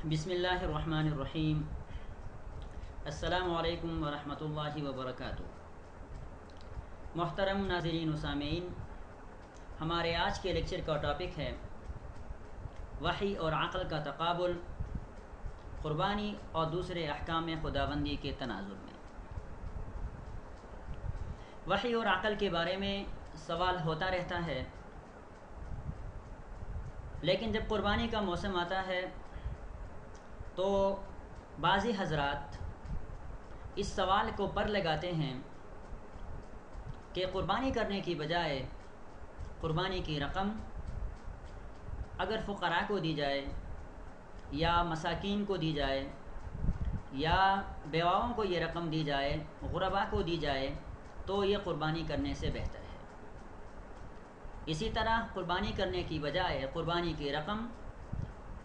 بسم اللہ الرحمن الرحیم۔ السلام علیکم ورحمۃ اللہ وبرکاتہ۔ محترم ناظرین و سامعین، ہمارے آج کے لیکچر کا ٹاپک ہے وحی اور عقل کا تقابل، قربانی اور دوسرے احکام خداوندی کے تناظر میں۔ وحی اور عقل کے بارے میں سوال ہوتا رہتا ہے، لیکن جب قربانی کا موسم آتا ہے تو بعضی حضرات اس سوال کو پر لگاتے ہیں کہ قربانی کرنے کی بجائے قربانی کی رقم اگر فقراء کو دی جائے یا مساکین کو دی جائے یا بیواؤں کو یہ رقم دی جائے، غرباء کو دی جائے تو یہ قربانی کرنے سے بہتر ہے۔ اسی طرح قربانی کرنے کی بجائے قربانی کی رقم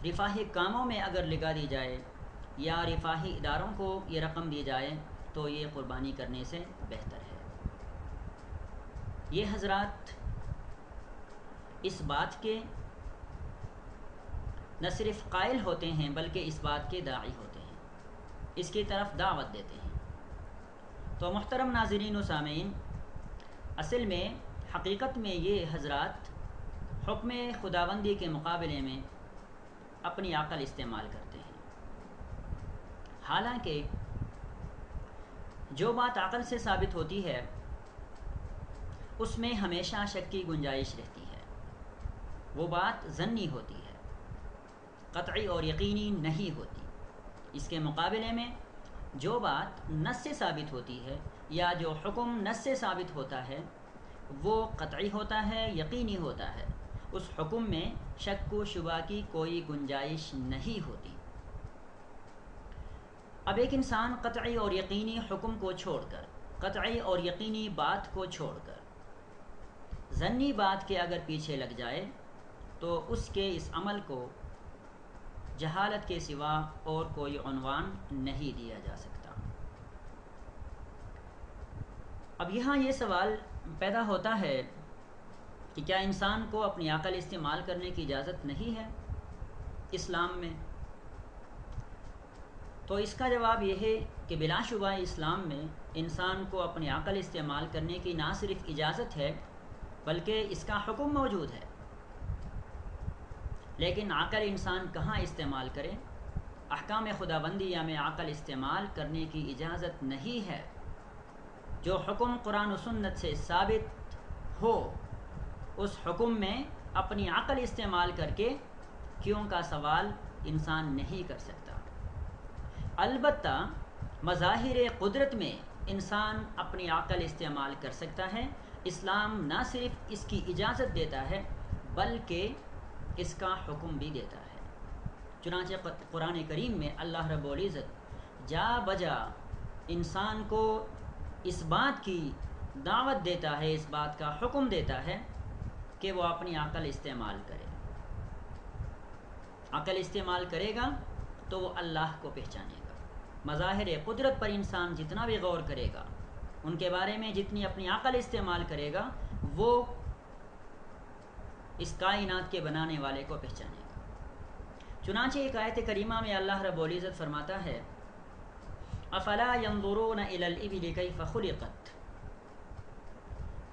رفاہی کاموں میں اگر لگا دی جائے یا رفاہی اداروں کو یہ رقم دی جائے تو یہ قربانی کرنے سے بہتر ہے۔ یہ حضرات اس بات کے نہ صرف قائل ہوتے ہیں بلکہ اس بات کے داعی ہوتے ہیں، اس کی طرف دعوت دیتے ہیں۔ تو محترم ناظرین و سامعین، اصل میں حقیقت میں یہ حضرات حکم خداوندی کے مقابلے میں اپنی عقل استعمال کرتے ہیں، حالانکہ جو بات عقل سے ثابت ہوتی ہے اس میں ہمیشہ شک کی گنجائش رہتی ہے، وہ بات ظنی ہوتی ہے، قطعی اور یقینی نہیں ہوتی۔ اس کے مقابلے میں جو بات نص سے ثابت ہوتی ہے یا جو حکم نص سے ثابت ہوتا ہے وہ قطعی ہوتا ہے، یقینی ہوتا ہے، اس حکم میں شک و شبہ کی کوئی گنجائش نہیں ہوتی۔ اب ایک انسان قطعی اور یقینی حکم کو چھوڑ کر، قطعی اور یقینی بات کو چھوڑ کر ظنی بات کے اگر پیچھے لگ جائے تو اس کے اس عمل کو جہالت کے سوا اور کوئی عنوان نہیں دیا جا سکتا۔ اب یہاں یہ سوال پیدا ہوتا ہے کہ کیا انسان کو اپنی عقل استعمال کرنے کی اجازت نہیں ہے اسلام میں؟ تو اس کا جواب یہ ہے کہ بلا شبہ اسلام میں انسان کو اپنی عقل استعمال کرنے کی نہ صرف اجازت ہے بلکہ اس کا حکم موجود ہے، لیکن عقل انسان کہاں استعمال کرے؟ احکام خداوندیہ میں عقل استعمال کرنے کی اجازت نہیں ہے۔ جو حکم قرآن و سنت سے ثابت ہو اس حکم میں اپنی عقل استعمال کر کے کیوں کا سوال انسان نہیں کر سکتا۔ البتہ مظاہر قدرت میں انسان اپنی عقل استعمال کر سکتا ہے۔ اسلام نہ صرف اس کی اجازت دیتا ہے بلکہ اس کا حکم بھی دیتا ہے۔ چنانچہ قرآن کریم میں اللہ رب العزت جا بجا انسان کو اس بات کی دعوت دیتا ہے، اس بات کا حکم دیتا ہے کہ وہ اپنی عقل استعمال کرے۔ عقل استعمال کرے گا تو وہ اللہ کو پہچانے گا۔ مظاہر قدرت پر انسان جتنا بھی غور کرے گا، ان کے بارے میں جتنی اپنی عقل استعمال کرے گا، وہ اس کائنات کے بنانے والے کو پہچانے گا۔ چنانچہ ایک آیت کریمہ میں اللہ رب العزت فرماتا ہے افلا ينظرون الى الابل كيف خلقت،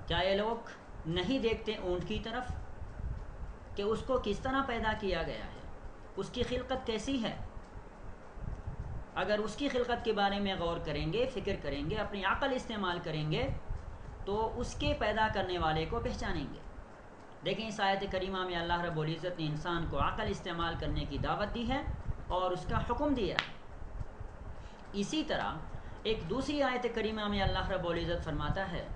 کیا یہ لوگ نہیں دیکھتے اونٹ کی طرف کہ اس کو کس طرح پیدا کیا گیا ہے، اس کی خلقت کیسی ہے؟ اگر اس کی خلقت کے بارے میں غور کریں گے، فکر کریں گے، اپنی عقل استعمال کریں گے تو اس کے پیدا کرنے والے کو پہچانیں گے۔ لیکن اس آیت کریمہ میں اللہ رب العزت نے انسان کو عقل استعمال کرنے کی دعوت دی ہے اور اس کا حکم دیا ہے۔ اسی طرح ایک دوسری آیت کریمہ میں اللہ رب العزت فرماتا ہے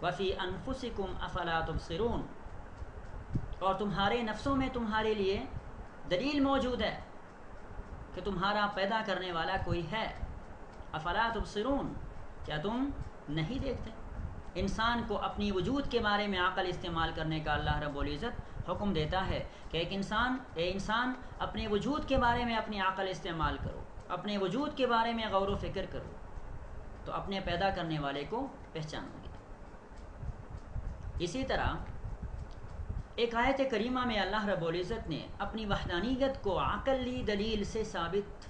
وَفِي أَنفُسِكُمْ أَفَلَا تُبْصِرُونَ، اور تمہارے نفسوں میں تمہارے لیے دلیل موجود ہے کہ تمہارا پیدا کرنے والا کوئی ہے۔ افلا تبصرون، کیا تم نہیں دیکھتے؟ انسان کو اپنی وجود کے بارے میں عقل استعمال کرنے کا اللہ رب العزت حکم دیتا ہے کہ ایک انسان اپنے وجود کے بارے میں اپنی عقل استعمال کرو، اپنے وجود کے بارے میں غور و فکر کرو تو اپنے پیدا کرنے والے کو پہچانو گے۔ اسی طرح ایک آیت کریمہ میں اللہ رب العزت نے اپنی وحدانیت کو عقلی دلیل سے ثابت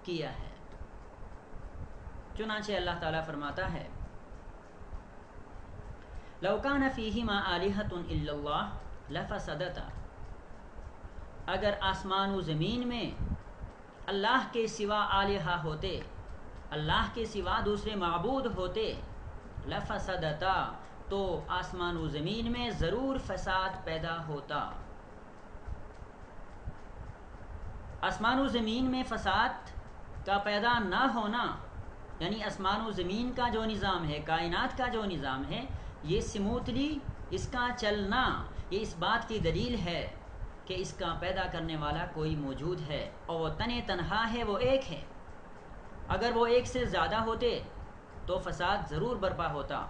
کیا ہے۔ چنانچہ اللہ تعالیٰ فرماتا ہے لو کان فیہما آلہۃ الا اللہ لفسدتا، اگر آسمان و زمین میں اللہ کے سوا آلہہ ہوتے، اللہ کے سوا دوسرے معبود ہوتے، لفسدتا، تو آسمان و زمین میں ضرور فساد پیدا ہوتا۔ آسمان و زمین میں فساد کا پیدا نہ ہونا یعنی آسمان و زمین کا جو نظام ہے، کائنات کا جو نظام ہے، یہ سموتھلی اس کا چلنا، یہ اس بات کی دلیل ہے کہ اس کا پیدا کرنے والا کوئی موجود ہے، اور وہ تنہا ہے، وہ ایک ہے۔ اگر وہ ایک سے زیادہ ہوتے تو فساد ضرور برپا ہوتا۔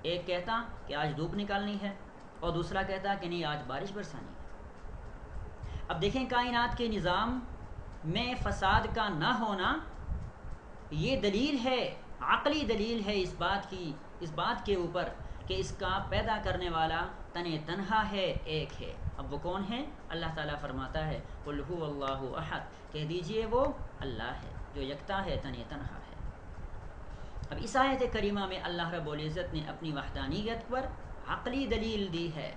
ایک کہتا کہ آج دھوپ نکالنی ہے اور دوسرا کہتا کہ نہیں آج بارش برسانی ہے۔ اب دیکھیں کائنات کے نظام میں فساد کا نہ ہونا یہ دلیل ہے، عقلی دلیل ہے اس بات کے اوپر کہ اس کا پیدا کرنے والا تنہا ہے، ایک ہے۔ اب وہ کون ہے؟ اللہ تعالیٰ فرماتا ہے قل هو اللہ احد، کہہ دیجئے وہ اللہ ہے جو یکتا ہے، تنہا ہے۔ اب اس آیت کریمہ میں اللہ رب العزت نے اپنی وحدانیت پر عقلی دلیل دی ہے۔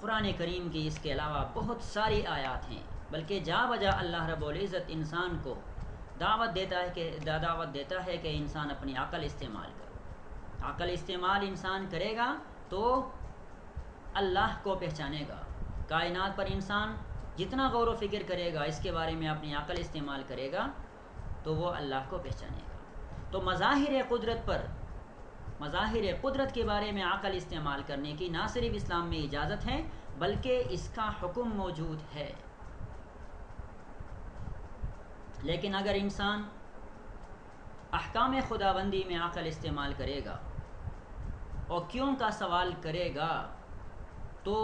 قرآن کریم کی اس کے علاوہ بہت ساری آیات ہیں، بلکہ جا بجا اللہ رب العزت انسان کو دعوت دیتا ہے کہ انسان اپنی عقل استعمال کرے۔ عقل استعمال انسان کرے گا تو اللہ کو پہچانے گا۔ کائنات پر انسان جتنا غور و فکر کرے گا، اس کے بارے میں اپنی عقل استعمال کرے گا تو وہ اللہ کو پہچانے گا۔ تو مظاہر قدرت کے بارے میں عقل استعمال کرنے کی نہ صرف اسلام میں اجازت ہے بلکہ اس کا حکم موجود ہے۔ لیکن اگر انسان احکام خداوندی میں عقل استعمال کرے گا اور کیوں کا سوال کرے گا تو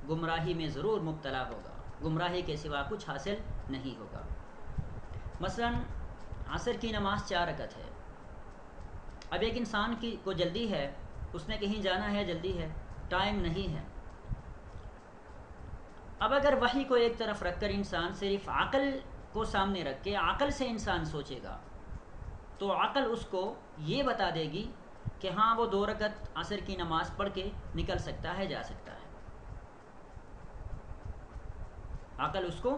گمراہی میں ضرور مبتلا ہوگا، گمراہی کے سوا کچھ حاصل نہیں ہوگا۔ مثلا عصر کی نماز 4 رکعت ہے۔ اب ایک انسان کو جلدی ہے، اس نے کہیں جانا ہے، جلدی ہے، ٹائم نہیں ہے۔ اب اگر وحی کو ایک طرف رکھ کر انسان صرف عقل کو سامنے رکھ کے عقل سے انسان سوچے گا تو عقل اس کو یہ بتا دے گی کہ ہاں وہ 2 رکعت عصر کی نماز پڑھ کے نکل سکتا ہے، جا سکتا ہے۔ عقل اس کو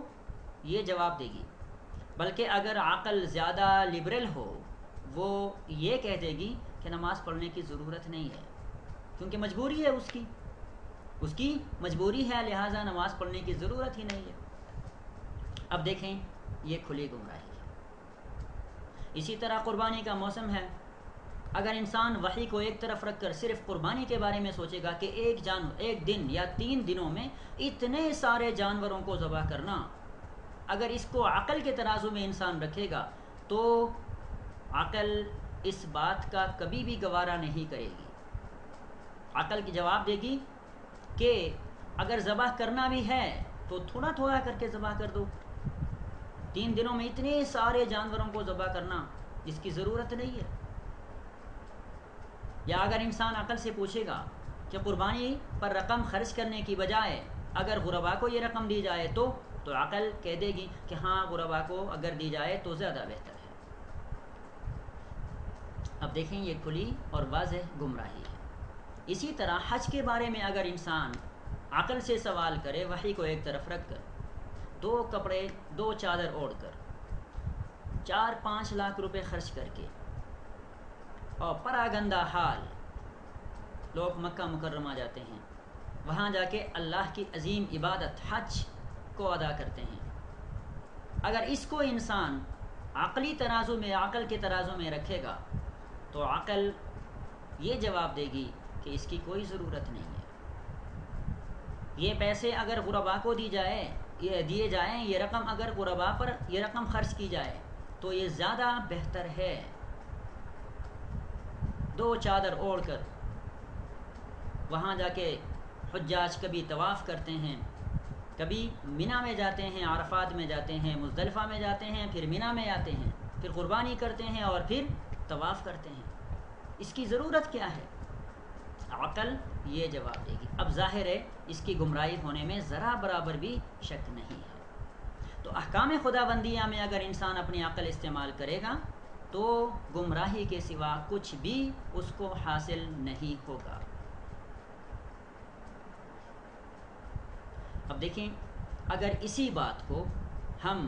یہ جواب دے گی۔ بلکہ اگر عقل زیادہ لبرل ہو، وہ یہ کہہ دے گی کہ نماز پڑھنے کی ضرورت نہیں ہے، کیونکہ مجبوری ہے، اس کی مجبوری ہے، لہٰذا نماز پڑھنے کی ضرورت ہی نہیں ہے۔ اب دیکھیں یہ کھلی گمراہی ہے۔ اسی طرح قربانی کا موسم ہے، اگر انسان وحی کو ایک طرف رکھ کر صرف قربانی کے بارے میں سوچے گا کہ ایک دن یا 3 دنوں میں اتنے سارے جانوروں کو ذبح کرنا، اگر اس کو عقل کے ترازو میں انسان رکھے گا تو عقل اس بات کا کبھی بھی گوارا نہیں کرے گی۔ عقل کی جواب دے گی کہ اگر ذبح کرنا بھی ہے تو تھوڑا تھوڑا کر کے ذبح کر دو، 3 دنوں میں اتنے سارے جانوروں کو ذبح کرنا اس کی ضرورت نہیں ہے۔ یا اگر انسان عقل سے پوچھے گا کہ قربانی پر رقم خرچ کرنے کی بجائے اگر غربا کو یہ رقم دی جائے تو عقل کہہ دے گی کہ ہاں غربا کو اگر دی جائے تو زیادہ بہتر ہے۔ اب دیکھیں یہ کھلی اور واضح گمراہی ہے۔ اسی طرح حج کے بارے میں اگر انسان عقل سے سوال کرے، وحی کو ایک طرف رکھ کر، 2 کپڑے 2 چادر اوڑھ کر 4-5 لاکھ روپے خرچ کر کے اور پراگندہ حال لوگ مکہ مکرمہ جاتے ہیں، وہاں جا کے اللہ کی عظیم عبادت حج کو ادا کرتے ہیں، اگر اس کو انسان عقل کے ترازو میں رکھے گا تو عقل یہ جواب دے گی کہ اس کی کوئی ضرورت نہیں ہے۔ یہ پیسے اگر غربا کو دیے جائیں، یہ رقم اگر غربا پر یہ رقم خرچ کی جائے تو یہ زیادہ بہتر ہے۔ 2 چادر اوڑھ کر وہاں جا کے حجاج کبھی طواف کرتے ہیں، کبھی منی میں جاتے ہیں، عرفات میں جاتے ہیں، مزدلفہ میں جاتے ہیں، پھر منی میں آتے ہیں، پھر قربانی کرتے ہیں اور پھر طواف کرتے ہیں۔ اس کی ضرورت کیا ہے؟ عقل یہ جواب دے گی۔ اب ظاہر ہے اس کی گمراہی ہونے میں ذرا برابر بھی شک نہیں ہے۔ تو احکام خداوندیہ میں اگر انسان اپنی عقل استعمال کرے گا تو گمراہی کے سوا کچھ بھی اس کو حاصل نہیں ہوگا۔ اب دیکھیں، اگر اسی بات کو ہم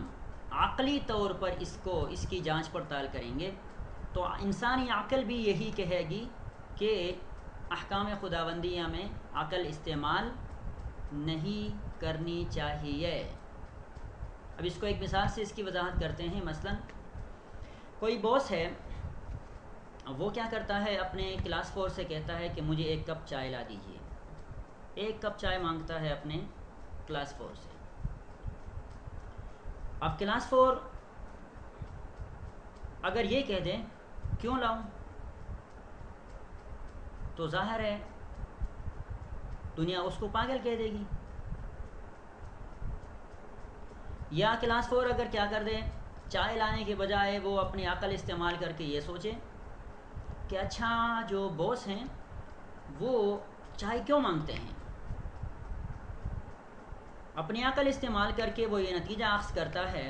عقلی طور پر اس کی جانچ پڑتال کریں گے تو انسانی عقل بھی یہی کہے گی کہ احکام خداوندیہ میں عقل استعمال نہیں کرنی چاہیے۔ اب اس کو ایک مثال سے اس کی وضاحت کرتے ہیں۔ مثلا کوئی باس ہے، وہ کیا کرتا ہے، اپنے کلاس 4 سے کہتا ہے کہ مجھے 1 کپ چائے لا دیجیے۔ 1 کپ چائے مانگتا ہے اپنے کلاس 4 سے۔ اب کلاس 4 اگر یہ کہہ دیں کیوں لاؤں، تو ظاہر ہے دنیا اس کو پاگل کہہ دے گی۔ یا کلاس 4 اگر کیا کر دے، چائے لانے کے بجائے وہ اپنی عقل استعمال کر کے یہ سوچے کہ اچھا جو باس ہیں وہ چائے کیوں مانگتے ہیں، اپنی عقل استعمال کر کے وہ یہ نتیجہ اخذ کرتا ہے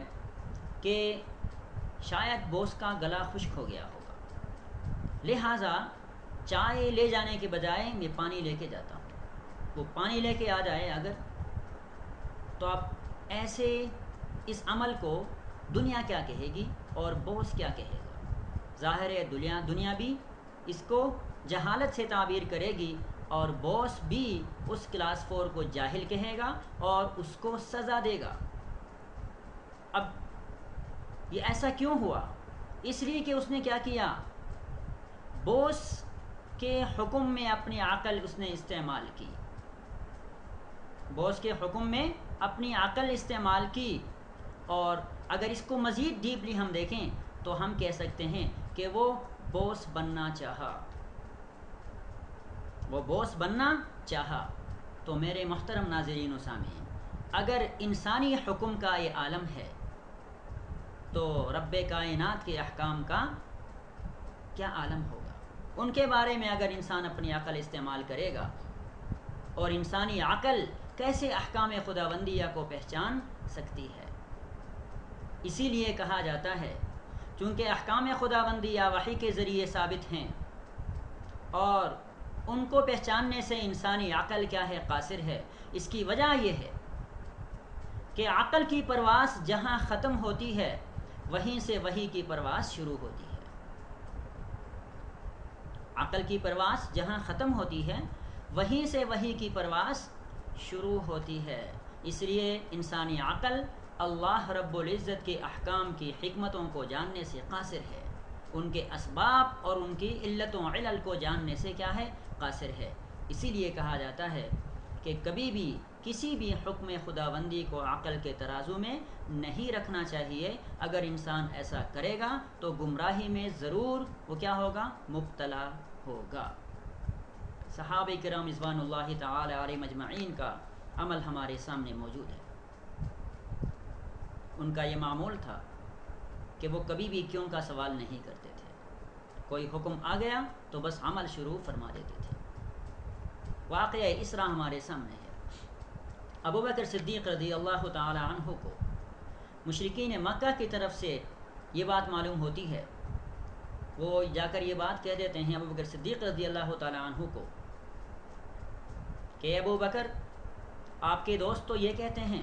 کہ شاید باس کا گلا خشک ہو گیا ہوگا، لہٰذا چائے لے جانے کے بجائے میں پانی لے کے جاتا ہوں۔ وہ پانی لے کے آ جائے اگر، تو اب ایسے اس عمل کو دنیا کیا کہے گی اور باس کیا کہے گا؟ ظاہر ہے دنیا بھی اس کو جہالت سے تعبیر کرے گی اور باس بھی اس کلاس 4 کو جاہل کہے گا اور اس کو سزا دے گا۔ اب یہ ایسا کیوں ہوا؟ اس لیے کہ اس نے کیا کیا، باس کے حکم میں اپنی عقل اس نے استعمال کی، باس کے حکم میں اپنی عقل استعمال کی۔ اور اگر اس کو مزید ڈیپلی ہم دیکھیں تو ہم کہہ سکتے ہیں کہ وہ باس بننا چاہا، وہ باس بننا چاہا۔ تو میرے محترم ناظرین و سامعین، اگر انسانی حکم کا یہ عالم ہے تو رب کائنات کے احکام کا کیا عالم ہوگا؟ ان کے بارے میں اگر انسان اپنی عقل استعمال کرے گا، اور انسانی عقل کیسے احکام خداوندیہ کو پہچان سکتی ہے؟ اسی لیے کہا جاتا ہے چونکہ احکام خداوندیہ وحی کے ذریعے ثابت ہیں اور ان کو پہچاننے سے انسانی عقل کیا ہے، قاصر ہے۔ اس کی وجہ یہ ہے کہ عقل کی پرواز جہاں ختم ہوتی ہے وہیں سے وحی کی پرواز شروع ہوتی ہے۔ عقل کی پرواز جہاں ختم ہوتی ہے وہیں سے وحی کی پرواز شروع ہوتی ہے۔ اس لیے انسانی عقل اللہ رب العزت کے احکام کی حکمتوں کو جاننے سے قاصر ہے، ان کے اسباب اور ان کی علت و علل کو جاننے سے کیا ہے، قاصر ہے۔ اسی لیے کہا جاتا ہے کہ کبھی بھی کسی بھی حکم خداوندی کو عقل کے ترازو میں نہیں رکھنا چاہیے۔ اگر انسان ایسا کرے گا تو گمراہی میں ضرور وہ کیا ہوگا، مبتلا ہوگا۔ صحابہ کرام رضوان اللہ تعالی علیہم اجمعین کا عمل ہمارے سامنے موجود ہے۔ ان کا یہ معمول تھا کہ وہ کبھی بھی کیوں کا سوال نہیں کرتے تھے، کوئی حکم آ گیا تو بس عمل شروع فرما دیتے تھے۔ واقعہ اسرا ہمارے سامنے ہے۔ ابو بکر صدیق رضی اللہ تعالی عنہ کو مشرکین مکہ کی طرف سے یہ بات معلوم ہوتی ہے، وہ جا کر یہ بات کہہ دیتے ہیں ابو بکر صدیق رضی اللہ تعالی عنہ کو کہ ابو بکر، آپ کے دوست تو یہ کہتے ہیں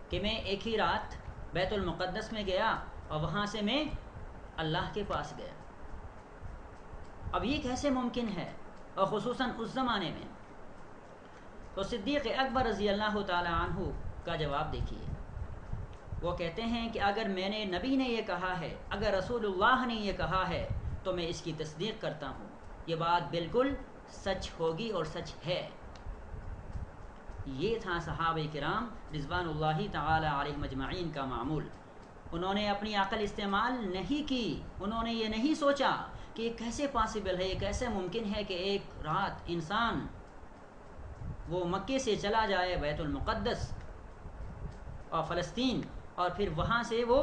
کہ میں ایک ہی رات بیت المقدس میں گیا اور وہاں سے میں اللہ کے پاس گیا، اب یہ کیسے ممکن ہے، اور خصوصاً اس زمانے میں؟ تو صدیق اکبر رضی اللہ تعالی عنہ کا جواب دیکھیے، وہ کہتے ہیں کہ اگر میں نے، نبی نے یہ کہا ہے، اگر رسول اللہ نے یہ کہا ہے تو میں اس کی تصدیق کرتا ہوں، یہ بات بالکل سچ ہوگی اور سچ ہے۔ یہ تھا صحابہ کرام رضوان اللہ تعالی علیہم اجمعین کا معمول۔ انہوں نے اپنی عقل استعمال نہیں کی، انہوں نے یہ نہیں سوچا کہ یہ کیسے پاسبل ہے، یہ کیسے ممکن ہے کہ ایک رات انسان وہ مکے سے چلا جائے بیت المقدس اور فلسطین، اور پھر وہاں سے وہ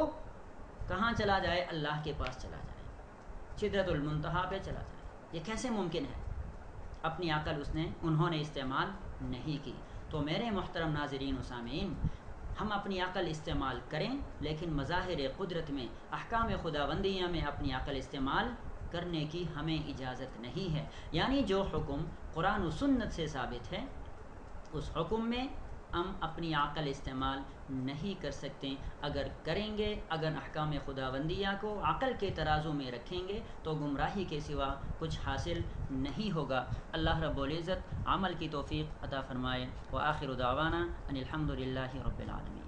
کہاں چلا جائے، اللہ کے پاس چلا جائے، سدرۃ المنتہا پہ چلا جائے، یہ کیسے ممکن ہے؟ اپنی عقل انہوں نے استعمال نہیں کی۔ تو میرے محترم ناظرین و سامعین، ہم اپنی عقل استعمال کریں، لیکن مظاہر قدرت میں، احکام خداوندیہ میں اپنی عقل استعمال کرنے کی ہمیں اجازت نہیں ہے۔ یعنی جو حکم قرآن و سنت سے ثابت ہے، اس حکم میں ہم اپنی عقل استعمال نہیں کر سکتے۔ اگر کریں گے، اگر احکام خداوندیہ کو عقل کے ترازو میں رکھیں گے تو گمراہی کے سوا کچھ حاصل نہیں ہوگا۔ اللہ رب العزت عمل کی توفیق عطا فرمائے۔ وآخر دعوانا ان الحمد للہ رب العالمین۔